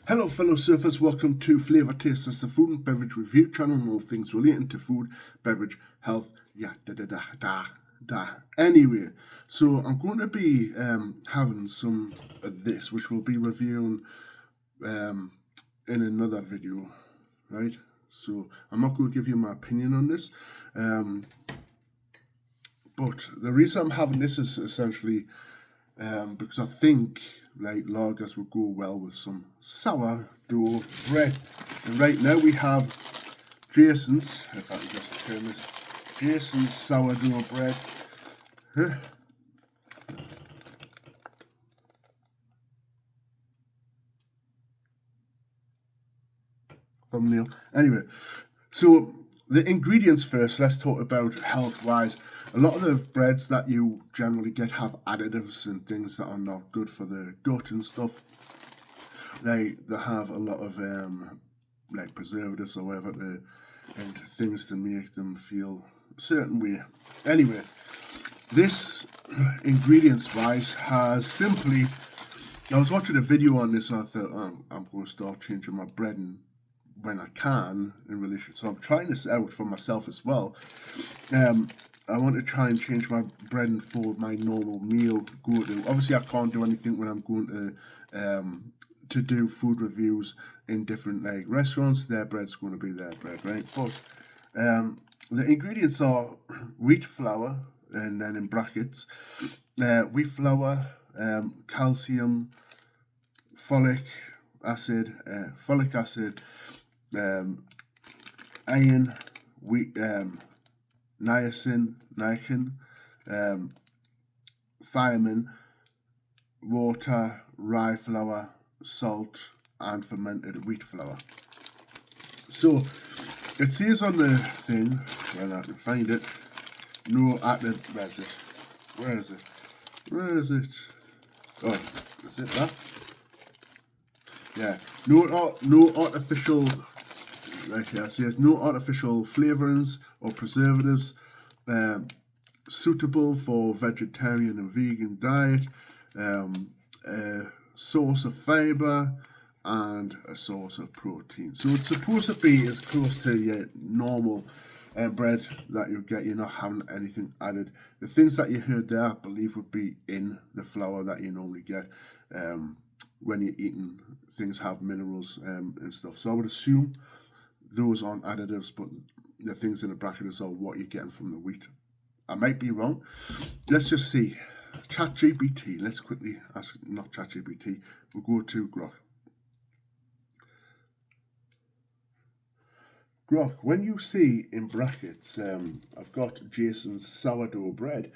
Hello fellow surfers, welcome to Flavour Tasters, the food and beverage review channel and all things relating to food, beverage, health, Anyway, so I'm going to be having some of this, which we'll be reviewing in another video, right? So I'm not going to give you my opinion on this, but the reason I'm having this is essentially because I think lagers would go well with some sourdough bread. And right now we have Jason's, if I can just turn this, Jason's sourdough bread. Thumbnail. Anyway, so the ingredients first, let's talk about health-wise. A lot of the breads that you generally get have additives and things that are not good for the gut and stuff. They have a lot of like preservatives or whatever and things to make them feel a certain way. Anyway, this ingredients-wise has simply, I was watching a video on this and I thought, oh, I'm going to start changing my bread and when I can in relation, so I'm trying this out for myself as well. I want to try and change my bread for my normal meal go-to. Obviously I can't do anything when I'm going to do food reviews in different restaurants. Their bread's going to be their bread, right? But the ingredients are wheat flour, and then in brackets wheat flour, calcium, folic acid, iron, wheat, niacin, thiamine, water, rye flour, salt, and fermented wheat flour. So it says on the thing, when I can find it, no added. Where is it? Oh, is it that? Yeah, no artificial. Right here it says no artificial flavorings or preservatives. Suitable for vegetarian and vegan diet. A source of fiber and a source of protein. So it's supposed to be as close to your normal bread that you get. You're not having anything added. The things that you heard there, I believe, would be in the flour that you normally get when you're eating. Things have minerals and stuff. So I would assume those aren't additives, but the things in the brackets are what you're getting from the wheat. I might be wrong. Let's just see. ChatGPT. Let's quickly ask, not ChatGPT. We'll go to Grok. Grok, when you see in brackets, I've got Jason's sourdough bread,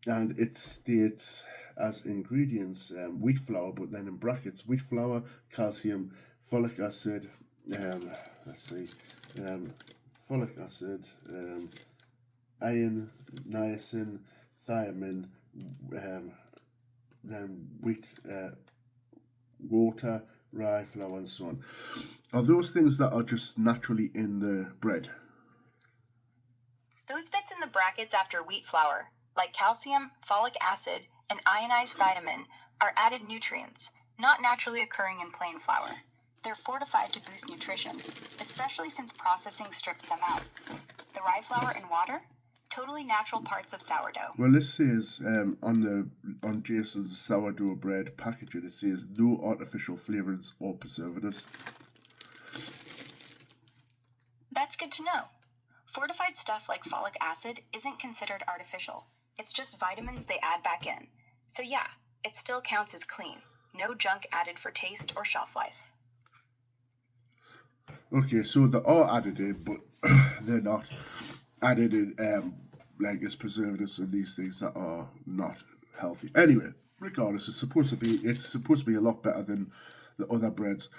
and it states as ingredients wheat flour, but then in brackets wheat flour, calcium, folic acid, folic acid, iron, niacin, thiamine, then wheat, water, rye flour, and so on. Are those things that are just naturally in the bread? Those bits in the brackets after wheat flour, like calcium, folic acid, and ionized thiamine, are added nutrients, not naturally occurring in plain flour. They're fortified to boost nutrition, especially since processing strips them out. The rye flour and water? Totally natural parts of sourdough. Well, this says on Jason's sourdough bread packaging, it says no artificial flavorings or preservatives. That's good to know. Fortified stuff like folic acid isn't considered artificial. It's just vitamins they add back in. So yeah, it still counts as clean. No junk added for taste or shelf life. Okay, so they are added in, but they're not added in as preservatives and these things that are not healthy. Anyway, regardless, it's supposed to be a lot better than the other breads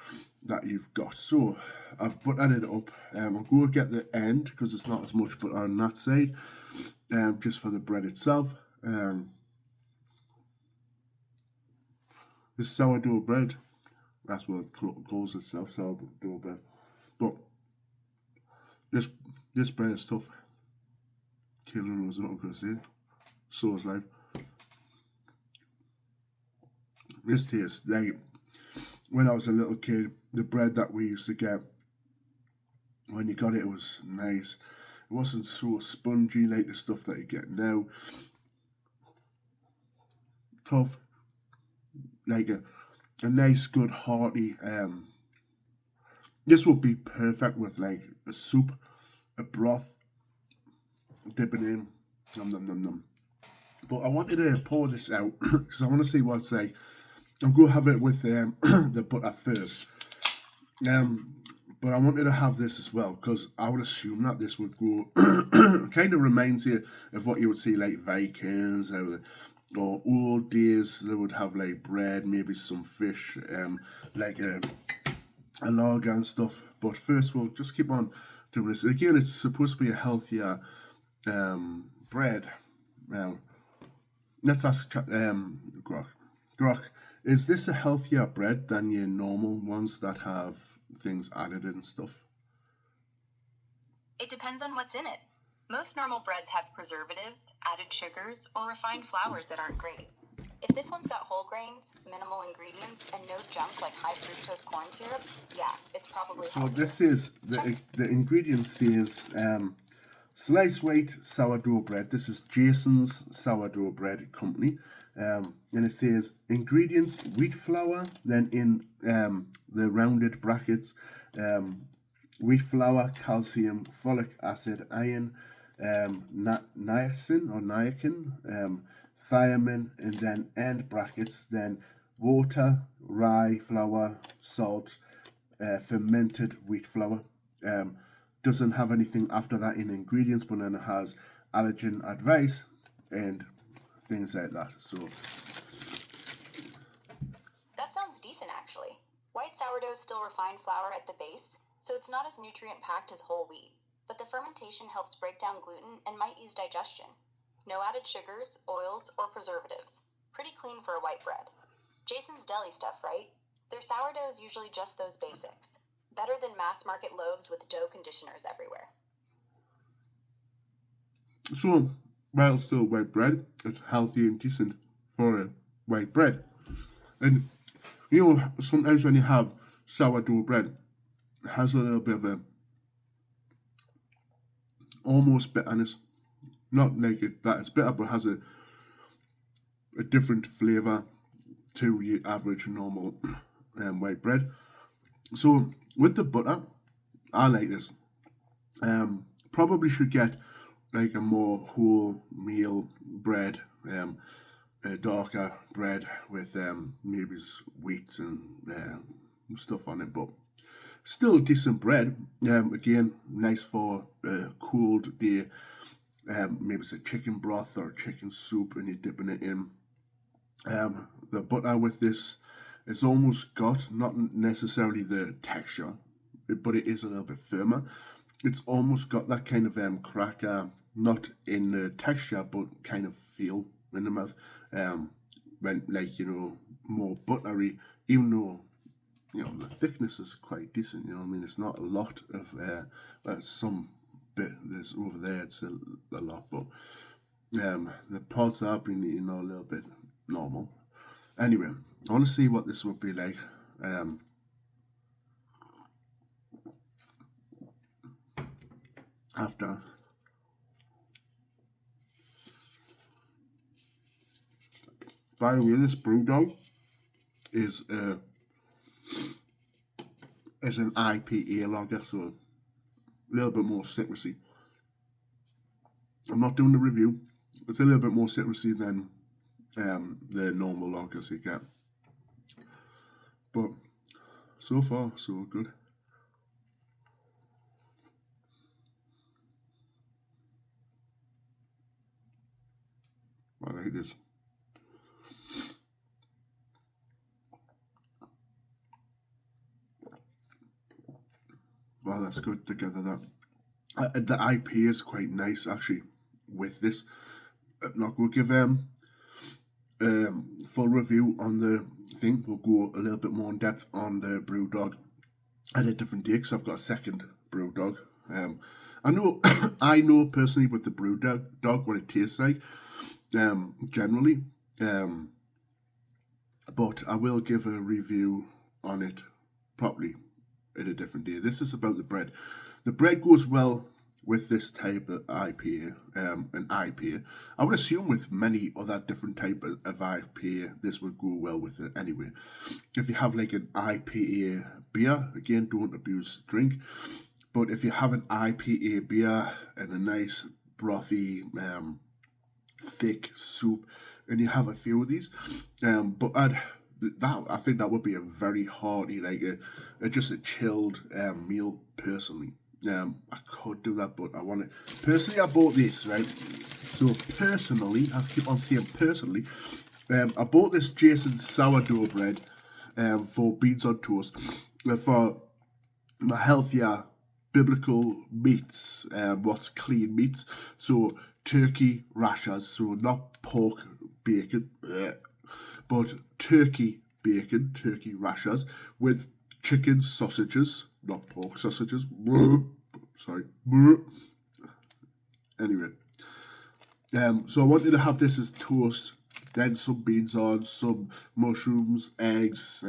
that you've got. So I've added it up. I'll go get the end because it's not as much, but on that side, just for the bread itself. This sourdough bread, that's what it calls itself, sourdough bread. But this bread is tough. Killing was what I'm going to say. So is life. This tastes like when I was a little kid, the bread that we used to get, when you got it, it was nice. It wasn't so spongy like the stuff that you get now. Tough, like a nice, good, hearty. This would be perfect with like a soup, a broth, dip it in, num num num num. But I wanted to pour this out because I want to see what it's like. I'm going to have it with the butter first. But I wanted to have this as well because I would assume that this would go. Kind of reminds you of what you would see like Vikings or old days. They would have like bread, maybe some fish, like a lager and stuff. But first, we'll just keep on doing this. Again, it's supposed to be a healthier bread. Now, let's ask Grok. Grok, is this a healthier bread than your normal ones that have things added and stuff? It depends on what's in it. Most normal breads have preservatives, added sugars, or refined flours that aren't great. If this one's got whole grains, minimal ingredients, and no junk like high fructose corn syrup, yeah, it's probably So healthier. this is the ingredient says sliced white sourdough bread. This is Jason's Sourdough Bread Company. And it says ingredients: wheat flour, then in the rounded brackets, wheat flour, calcium, folic acid, iron, niacin or niacin, thiamine, and then end brackets, then water, rye flour, salt, fermented wheat flour. Doesn't have anything after that in ingredients, but then it has allergen advice and things like that. So that sounds decent, actually. White sourdough is still refined flour at the base, so it's not as nutrient packed as whole wheat. But the fermentation helps break down gluten and might ease digestion. No added sugars, oils, or preservatives. Pretty clean for a white bread. Jason's Deli stuff, right? Their sourdough is usually just those basics. Better than mass market loaves with dough conditioners everywhere. So, while still white bread, it's healthy and decent for a white bread. And, you know, sometimes when you have sourdough bread, it has a little bit of a almost bitterness. Not like that it's bitter, but has a different flavour to your average normal white bread. So, with the butter, I like this. Probably should get like a more whole meal bread, a darker bread with maybe wheat and stuff on it, but still decent bread. Again, nice for a cold day. Maybe it's a chicken broth or chicken soup and you're dipping it in. The butter with this, it's almost got, not necessarily the texture, but it is a little bit firmer. It's almost got that kind of cracker, not in the texture, but kind of feel in the mouth. When, like, you know, more buttery, even though, you know, the thickness is quite decent, you know what I mean? It's not a lot of, some bit, there's over there, it's a lot, but the parts I've been eating are a little bit normal. Anyway, I want to see what this would be like. After. By the way, this BrewDog is an IPA lager, so a little bit more citrusy. I'm not doing the review. It's a little bit more citrusy than the normal lagers you get. But so far, so good. I like this. Wow, that's good together. That the IPA is quite nice actually with this. I'm not going to give full review on the thing. We'll go a little bit more in depth on the BrewDog at a different day because I've got a second BrewDog. I know I know personally with the BrewDog what it tastes like generally, but I will give a review on it properly in a different day. This is about the bread. The bread goes well with this type of IPA, an IPA. I would assume with many other different type of IPA, this would go well with it anyway. If you have like an IPA beer, again, don't abuse drink. But if you have an IPA beer and a nice brothy, thick soup, and you have a few of these, I think that would be a very hearty, like just a chilled meal personally. I could do that, but I want to. Personally, I bought this, right? So personally, I keep on saying personally, I bought this Jason sourdough bread for beans on toast for my healthier biblical meats, what's clean meats. So turkey rashers, so not pork bacon, but turkey bacon, turkey rashers with chicken sausages, not pork sausages. Sorry. Anyway, so I wanted to have this as toast, then some beans on, some mushrooms, eggs,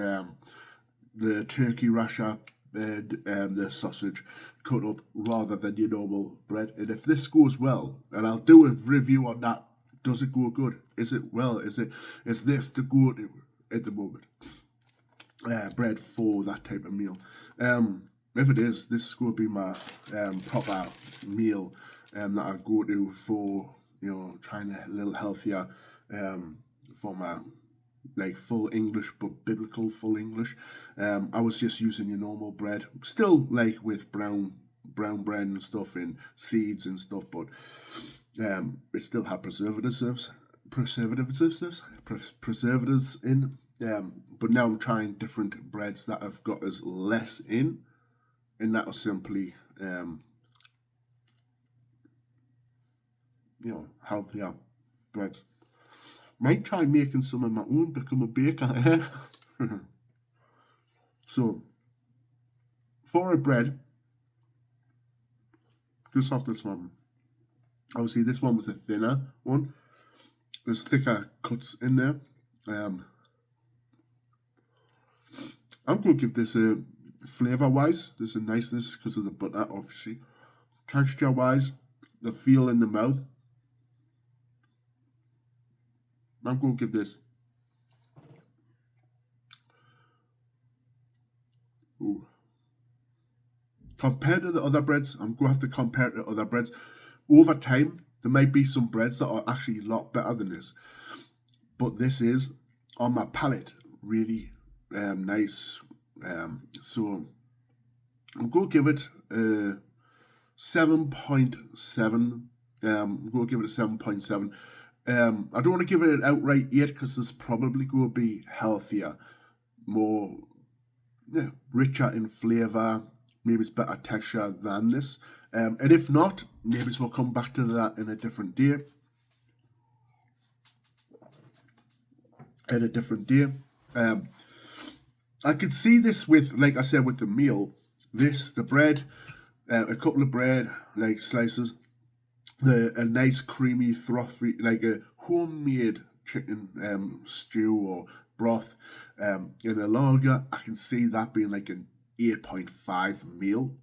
the turkey rasher, and the sausage cut up rather than your normal bread. And if this goes well, and I'll do a review on that, does it go good? Is it well? Is this the go-to at the moment? Bread for that type of meal. If it is, this is going to be my proper meal that I go to for, trying a little healthier for my like full English, but biblical full English. I was just using your normal bread, still like with brown bread and stuff and seeds and stuff, but it still had preservatives in. But now I'm trying different breads that have got as less in, and that was simply healthier breads. Might try making some of my own, become a baker. So, for a bread, just off this one. Obviously, this one was a thinner one. There's thicker cuts in there. I'm going to give this a flavour-wise. There's a niceness because of the butter, obviously. Texture-wise, the feel in the mouth. I'm going to give this. Ooh. Compared to the other breads, I'm going to have to compare it to other breads. Over time, there might be some breads that are actually a lot better than this. But this is, on my palate, really nice. So, I'm going to give it a 7.7. I'm going to give it a 7.7. I don't want to give it an outright 8 because it's probably going to be healthier, more richer in flavour, maybe it's better texture than this. And if not, maybe we'll come back to that in a different day. I could see this with, like I said, with the meal, the bread, a couple of bread, like slices, a nice creamy, frothy, like a homemade chicken stew or broth in a lager. I can see that being like an 8.5 meal.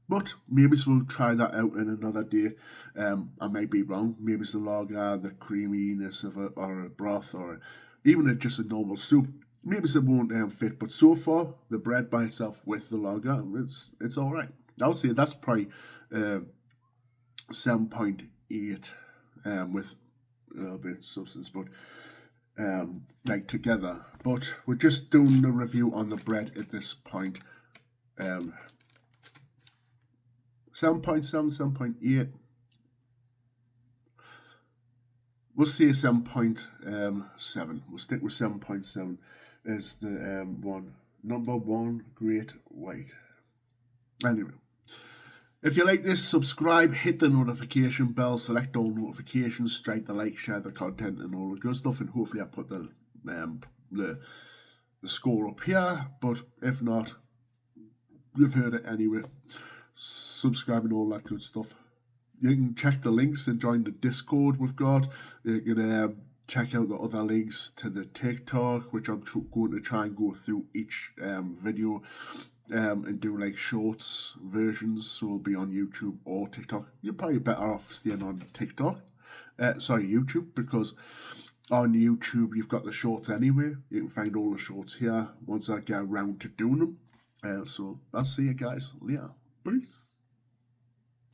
But maybe we'll try that out in another day. I might be wrong. Maybe it's the lager, the creaminess of it, or a broth, or even just a normal soup. Maybe it won't fit. But so far, the bread by itself with the lager, it's all right. I would say that's probably 7.8 with a little bit of substance, but like together. But we're just doing the review on the bread at this point. 7.7, 7.8. We'll say 7.7. We'll stick with 7.7 as the number one great white. Anyway. If you like this, subscribe, hit the notification bell, select all notifications, strike the like, share the content and all the good stuff, and hopefully I put the score up here, but if not, you've heard it anyway. Subscribe and all that good stuff. You can check the links and join the Discord we've got. You can check out the other links to the TikTok, which I'm going to try and go through each video and do like shorts versions, so it'll be on YouTube or TikTok. You're probably better off staying on TikTok, YouTube, because on YouTube you've got the shorts anyway. You can find all the shorts here once I get around to doing them. So I'll see you guys later. Peace.